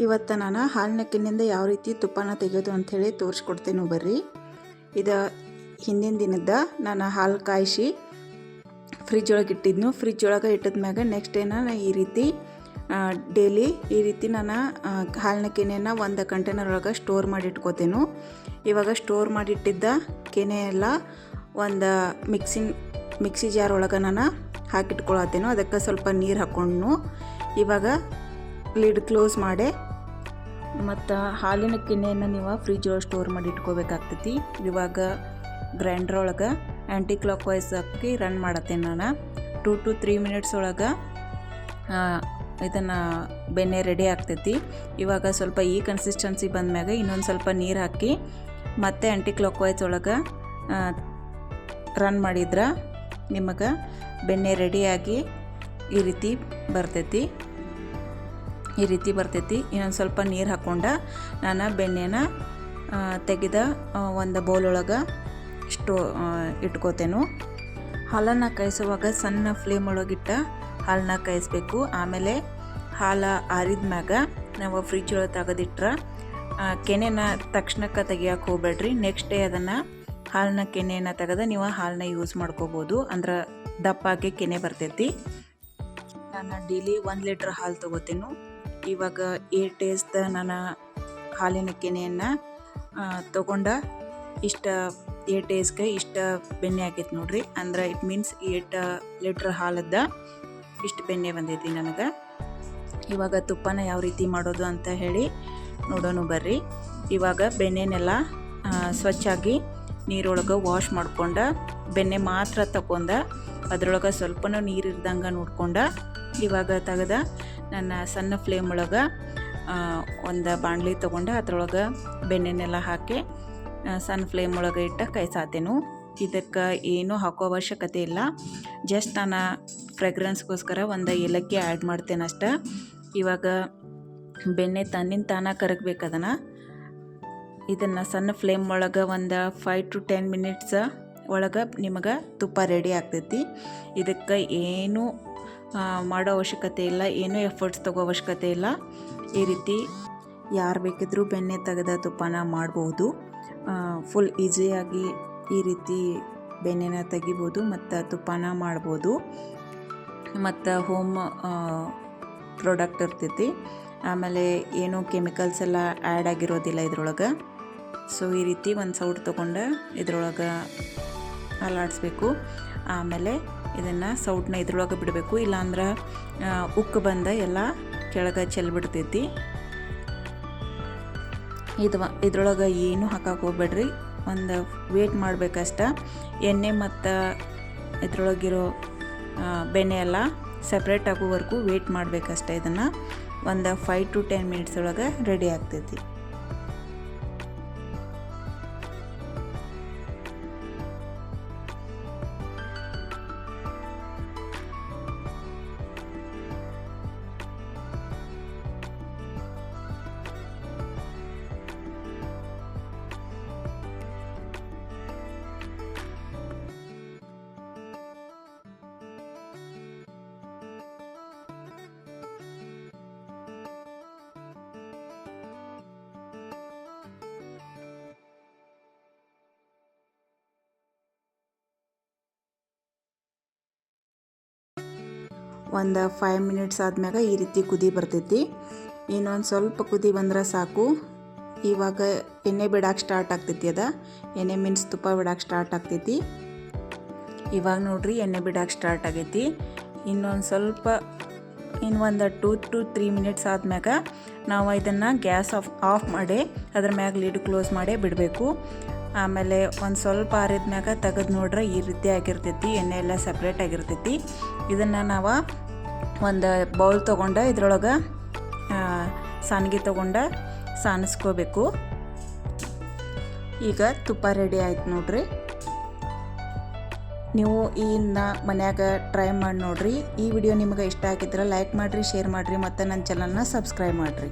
ಇವತ್ತು ನಾನು ಹಾಲಿನ ಕೆನೆಯಿಂದ ಯಾವ ರೀತಿ ತುಪ್ಪನ ತೆಗೆಯೋದು ಅಂಥೇಳಿ ತೋರಿಸ್ಕೊಡ್ತೇನೆ ಬರ್ರಿ. ಇದು ಹಿಂದಿನ ದಿನದ ನಾನು ಹಾಲು ಕಾಯಿಸಿ ಫ್ರಿಜ್ ಒಳಗೆ ಇಟ್ಟಿದ್ನು. ಫ್ರಿಜ್ ಒಳಗೆ ಇಟ್ಟಿದ್ಮ್ಯಾಗ ನೆಕ್ಸ್ಟ್ ಡೇ ನಾನು ಈ ರೀತಿ ಡೈಲಿ ಈ ರೀತಿ ನಾನು ಹಾಲಿನ ಕೆನೆಯನ್ನು ಒಂದು ಕಂಟೈನರ್ ಒಳಗೆ ಸ್ಟೋರ್ ಮಾಡಿ ಇಟ್ಕೋತೇನೆ. ಇವಾಗ ಸ್ಟೋರ್ ಮಾಡಿಟ್ಟಿದ್ದ ಕೆನೆ ಎಲ್ಲ ಒಂದು ಮಿಕ್ಸಿ ಜಾರ್ ಒಳಗೆ ನಾನು ಹಾಕಿಟ್ಕೊಳತ್ತೇನೆ. ಅದಕ್ಕೆ ಸ್ವಲ್ಪ ನೀರು ಹಾಕ್ಕೊಂಡು ಇವಾಗ ಲಿಡ್ ಕ್ಲೋಸ್ ಮಾಡಿ ಮತ್ತು ಹಾಲಿನ ಕೆನೆಯನ್ನು ನೀವು ಫ್ರಿಜ್ ಒಳಗೆ ಸ್ಟೋರ್ ಮಾಡಿ ಇಟ್ಕೋಬೇಕಾಗ್ತೈತಿ. ಇವಾಗ ಗ್ರೈಂಡ್ರ್ ಒಳಗೆ ಆ್ಯಂಟಿ ಕ್ಲಾಕ್ ವೈಸ್ ಹಾಕಿ ರನ್ ಮಾಡತ್ತೇನೆ ನಾನು. 2 to 3 minutes ಒಳಗೆ ಇದನ್ನು ಬೆಣ್ಣೆ ರೆಡಿ ಆಗ್ತೈತಿ. ಇವಾಗ ಸ್ವಲ್ಪ ಈ ಕನ್ಸಿಸ್ಟೆನ್ಸಿ ಬಂದಮ್ಯಾಗ ಇನ್ನೊಂದು ಸ್ವಲ್ಪ ನೀರು ಹಾಕಿ ಮತ್ತೆ ಆ್ಯಂಟಿ ಕ್ಲಾಕ್ ವೈಸ್ ಒಳಗೆ ರನ್ ಮಾಡಿದ್ರೆ ನಿಮಗೆ ಬೆಣ್ಣೆ ರೆಡಿಯಾಗಿ ಈ ರೀತಿ ಬರ್ತೈತಿ. ಇನ್ನೊಂದು ಸ್ವಲ್ಪ ನೀರು ಹಾಕ್ಕೊಂಡು ನಾನು ಬೆಣ್ಣೆನ ತೆಗೆದ ಒಂದು ಬೌಲ್ ಒಳಗೆ ಇಟ್ಕೋತೇನೆ. ಹಾಲನ್ನು ಕಾಯಿಸುವಾಗ ಸಣ್ಣ ಫ್ಲೇಮ್ ಒಳಗಿಟ್ಟು ಹಾಲನ್ನ ಕಾಯಿಸ್ಬೇಕು. ಆಮೇಲೆ ಹಾಲು ಆರಿದ ಮ್ಯಾಗ ನಾವು ಫ್ರಿಜ್ ಒಳಗೆ ತೆಗೆದಿಟ್ರೆ ಕೆನೆನ ತಕ್ಷಣಕ್ಕೆ ತೆಗಿಯೋಕೆ ಹೋಗ್ಬೇಡ್ರಿ. ನೆಕ್ಸ್ಟ್ ಡೇ ಅದನ್ನು ಹಾಲಿನ ಕೆನೆಯನ್ನು ತೆಗೆದು ನೀವು ಹಾಲನ್ನ ಯೂಸ್ ಮಾಡ್ಕೋಬೋದು. ಅಂದ್ರೆ ದಪ್ಪಾಗಿ ಕೆನೆ ಬರ್ತೈತಿ. ನಾನು ಡೈಲಿ 1 ಲೀಟ್ರ್ ಹಾಲು ತೊಗೋತೀನಿ. ಇವಾಗ 8 daysದ ನಾನು ಹಾಲಿನ ಕೆನೆಯನ್ನು ತೊಗೊಂಡು ಇಷ್ಟ 8 daysಗೆ ಇಷ್ಟ ಬೆಣ್ಣೆ ಆಗೈತೆ ನೋಡ್ರಿ. ಅಂದ್ರೆ ಇಟ್ ಮೀನ್ಸ್ 8 ಲೀಟ್ರ್ ಹಾಲದ ಇಷ್ಟು ಬೆಣ್ಣೆ ಬಂದೈತಿ ನನಗೆ. ಇವಾಗ ತುಪ್ಪನ ಯಾವ ರೀತಿ ಮಾಡೋದು ಅಂತ ಹೇಳಿ ನೋಡೋಣ ಬರ್ರಿ. ಇವಾಗ ಬೆಣ್ಣೆನೆಲ್ಲ ಸ್ವಚ್ಛಾಗಿ ನೀರೊಳಗೆ ವಾಶ್ ಮಾಡ್ಕೊಂಡು ಬೆಣ್ಣೆ ಮಾತ್ರ ತಗೊಂಡು ಅದ್ರೊಳಗೆ ಸ್ವಲ್ಪನೂ ನೀರು ಇರ್ದಂಗೆ ನೋಡ್ಕೊಂಡು ಇವಾಗ ತೆಗೆದ ನನ್ನ ಸಣ್ಣ ಫ್ಲೇಮ್ ಒಳಗೆ ಒಂದು ಬಾಣಲಿ ತೊಗೊಂಡು ಅದ್ರೊಳಗೆ ಬೆಣ್ಣೆನೆಲ್ಲ ಹಾಕಿ ಸಣ್ಣ ಫ್ಲೇಮ್ ಒಳಗೆ ಇಟ್ಟು ಕಾಯಿಸಾತೇನು. ಇದಕ್ಕೆ ಏನೂ ಹಾಕೋ ಅವಶ್ಯಕತೆ ಇಲ್ಲ. ಜಸ್ಟ್ ನಾನು ಫ್ರೆಗ್ರೆನ್ಸ್ಗೋಸ್ಕರ ಒಂದು ಏಲಕ್ಕಿ ಆ್ಯಡ್ ಮಾಡ್ತೇನೆ ಅಷ್ಟೆ. ಇವಾಗ ಬೆಣ್ಣೆ ತನ್ನಿಂದ ತಾನ ಕರಗಬೇಕದನ್ನು. ಇದನ್ನು ಸಣ್ಣ ಫ್ಲೇಮ್ ಒಳಗೆ ಒಂದು 5 to 10 minutes ಒಳಗೆ ನಿಮಗೆ ತುಪ್ಪ ರೆಡಿ ಆಗ್ತೈತಿ. ಇದಕ್ಕೆ ಏನೂ ಮಾಡೋ ಅವಶ್ಯಕತೆ ಇಲ್ಲ, ಏನೂ ಎಫರ್ಟ್ಸ್ ತಗೋ ಅವಶ್ಯಕತೆ ಇಲ್ಲ. ಈ ರೀತಿ ಯಾರು ಬೇಕಿದ್ರೂ ಬೆಣ್ಣೆ ತೆಗೆದ ತುಪ್ಪನ ಮಾಡ್ಬೋದು. ಫುಲ್ ಈಸಿಯಾಗಿ ಈ ರೀತಿ ಬೆಣ್ಣೆನ ತೆಗಿಬೋದು ಮತ್ತು ತುಪ್ಪನ ಮಾಡ್ಬೋದು. ಮತ್ತು ಹೋಮ್ ಪ್ರಾಡಕ್ಟ್ ಇರ್ತೈತಿ. ಆಮೇಲೆ ಏನೂ ಕೆಮಿಕಲ್ಸ್ ಎಲ್ಲ ಆ್ಯಡ್ ಆಗಿರೋದಿಲ್ಲ ಇದ್ರೊಳಗೆ. ಸೊ ಈ ರೀತಿ ಒಂದು ಸೌಟ್ ತೊಗೊಂಡು ಇದ್ರೊಳಗೆ ಅಲಾಡಿಸ್ಬೇಕು. ಆಮೇಲೆ ಇದನ್ನು ಸೌಟನ್ನ ಇದ್ರೊಳಗೆ ಬಿಡಬೇಕು. ಇಲ್ಲಾಂದ್ರೆ ಉಕ್ಕು ಬಂದ ಎಲ್ಲ ಕೆಳಗೆ ಚೆಲ್ಬಿಡ್ತೈತಿ. ಇದ್ರೊಳಗೆ ಏನೂ ಹಾಕಕ್ಕೆ ಹೋಗ್ಬೇಡ್ರಿ. ಒಂದು ವೇಟ್ ಮಾಡಬೇಕಷ್ಟ. ಎಣ್ಣೆ ಮತ್ತು ಇದ್ರೊಳಗಿರೋ ಬೆಣ್ಣೆ ಎಲ್ಲ ಸಪ್ರೇಟ್ ಆಗೋವರೆಗೂ ವೇಟ್ ಮಾಡಬೇಕಷ್ಟೆ. ಇದನ್ನು ಒಂದು 5 to 10 minutes ಒಳಗೆ ರೆಡಿ ಆಗ್ತೈತಿ. ಒಂದು 5 minutes ಆದ್ಮ್ಯಾಗ ಈ ರೀತಿ ಕುದಿ ಬರ್ತೈತಿ. ಇನ್ನೊಂದು ಸ್ವಲ್ಪ ಕುದಿ ಬಂದ್ರೆ ಸಾಕು. ಇವಾಗ ಎಣ್ಣೆ ಬಿಡಕ್ಕೆ ಸ್ಟಾರ್ಟ್ ಆಗ್ತೈತಿ. ಎಣ್ಣೆ ಮೀನ್ಸ್ ತುಪ್ಪ ಬಿಡಕ್ಕೆ ಸ್ಟಾರ್ಟ್ ಆಗ್ತೈತಿ. ಇವಾಗ ನೋಡ್ರಿ ಎಣ್ಣೆ ಬಿಡಕ್ಕೆ ಸ್ಟಾರ್ಟ್ ಆಗೈತಿ. ಇನ್ನೊಂದು ಸ್ವಲ್ಪ ಒಂದು 2 to 3 minutes ಆದ್ಮ್ಯಾಗ ನಾವು ಇದನ್ನು ಗ್ಯಾಸ್ ಆಫ್ ಮಾಡಿ ಅದ್ರ ಮ್ಯಾಗ ಲಿಡ್ ಕ್ಲೋಸ್ ಮಾಡಿ ಬಿಡಬೇಕು. ಆಮೇಲೆ ಒಂದು ಸ್ವಲ್ಪ ಆರಿದ್ಮ್ಯಾಗ ತೆಗೆದು ನೋಡ್ರೆ ಈ ರೀತಿ ಆಗಿರ್ತೈತಿ. ಎಣ್ಣೆ ಎಲ್ಲ ಸಪ್ರೇಟ್ ಆಗಿರ್ತೈತಿ. ಇದನ್ನು ನಾವು ಒಂದು ಬೌಲ್ ತೊಗೊಂಡು ಇದ್ರೊಳಗೆ ಸಾನ್ಗೆ ತೊಗೊಂಡು ಸಾನಿಸ್ಕೋಬೇಕು. ಈಗ ತುಪ್ಪ ರೆಡಿ ಆಯ್ತು ನೋಡ್ರಿ. ನೀವು ಇನ್ನು ಮನ್ಯಾಗ ಟ್ರೈ ಮಾಡಿ ನೋಡ್ರಿ. ಈ ವಿಡಿಯೋ ನಿಮಗೆ ಇಷ್ಟ ಆಗಿದ್ರೆ ಲೈಕ್ ಮಾಡಿರಿ, ಶೇರ್ ಮಾಡಿರಿ ಮತ್ತು ನನ್ನ ಚಾನಲ್ನ ಸಬ್ಸ್ಕ್ರೈಬ್ ಮಾಡಿರಿ.